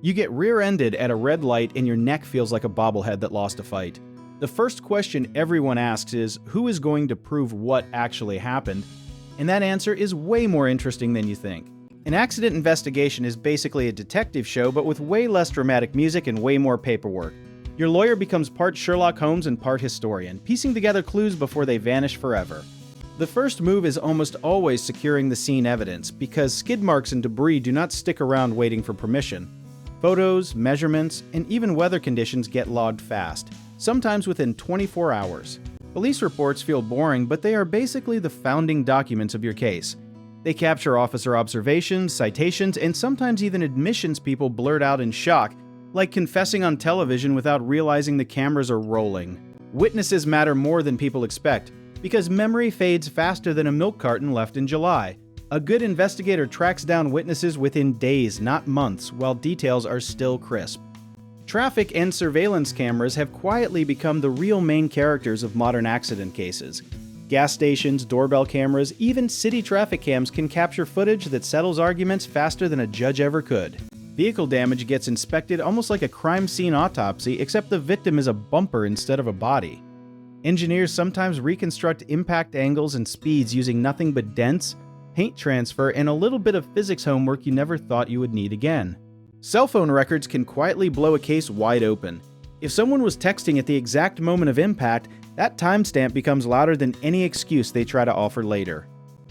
You get rear-ended at a red light and your neck feels like a bobblehead that lost a fight. The first question everyone asks is, who is going to prove what actually happened? And that answer is way more interesting than you think. An accident investigation is basically a detective show, but with way less dramatic music and way more paperwork. Your lawyer becomes part Sherlock Holmes and part historian, piecing together clues before they vanish forever. The first move is almost always securing the scene evidence, because skid marks and debris do not stick around waiting for permission. Photos, measurements, and even weather conditions get logged fast, sometimes within 24 hours. Police reports feel boring, but they are basically the founding documents of your case. They capture officer observations, citations, and sometimes even admissions people blurt out in shock, like confessing on television without realizing the cameras are rolling. Witnesses matter more than people expect, because memory fades faster than a milk carton left in July. A good investigator tracks down witnesses within days, not months, while details are still crisp. Traffic and surveillance cameras have quietly become the real main characters of modern accident cases. Gas stations, doorbell cameras, even city traffic cams can capture footage that settles arguments faster than a judge ever could. Vehicle damage gets inspected almost like a crime scene autopsy, except the victim is a bumper instead of a body. Engineers sometimes reconstruct impact angles and speeds using nothing but dents, paint transfer, and a little bit of physics homework you never thought you would need again. Cell phone records can quietly blow a case wide open. If someone was texting at the exact moment of impact, that timestamp becomes louder than any excuse they try to offer later.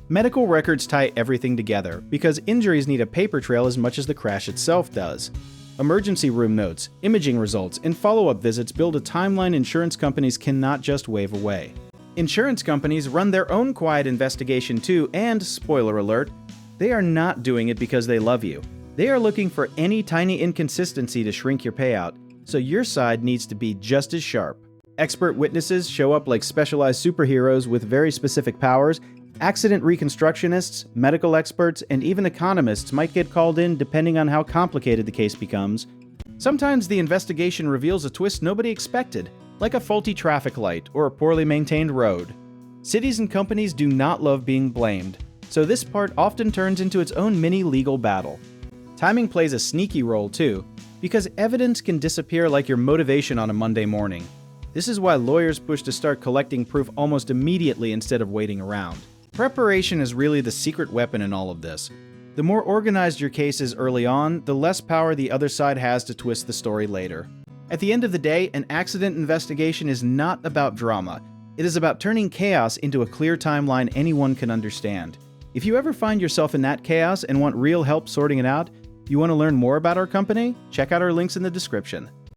Medical records tie everything together, because injuries need a paper trail as much as the crash itself does. Emergency room notes, imaging results, and follow-up visits build a timeline insurance companies cannot just wave away. Insurance companies run their own quiet investigation too, and, spoiler alert, they are not doing it because they love you. They are looking for any tiny inconsistency to shrink your payout, so your side needs to be just as sharp. Expert witnesses show up like specialized superheroes with very specific powers. Accident reconstructionists, medical experts, and even economists might get called in depending on how complicated the case becomes. Sometimes the investigation reveals a twist nobody expected, like a faulty traffic light or a poorly maintained road. Cities and companies do not love being blamed, so this part often turns into its own mini legal battle. Timing plays a sneaky role too, because evidence can disappear like your motivation on a Monday morning. This is why lawyers push to start collecting proof almost immediately instead of waiting around. Preparation is really the secret weapon in all of this. The more organized your case is early on, the less power the other side has to twist the story later. At the end of the day, an accident investigation is not about drama. It is about turning chaos into a clear timeline anyone can understand. If you ever find yourself in that chaos and want real help sorting it out, you want to learn more about our company? Check out our links in the description.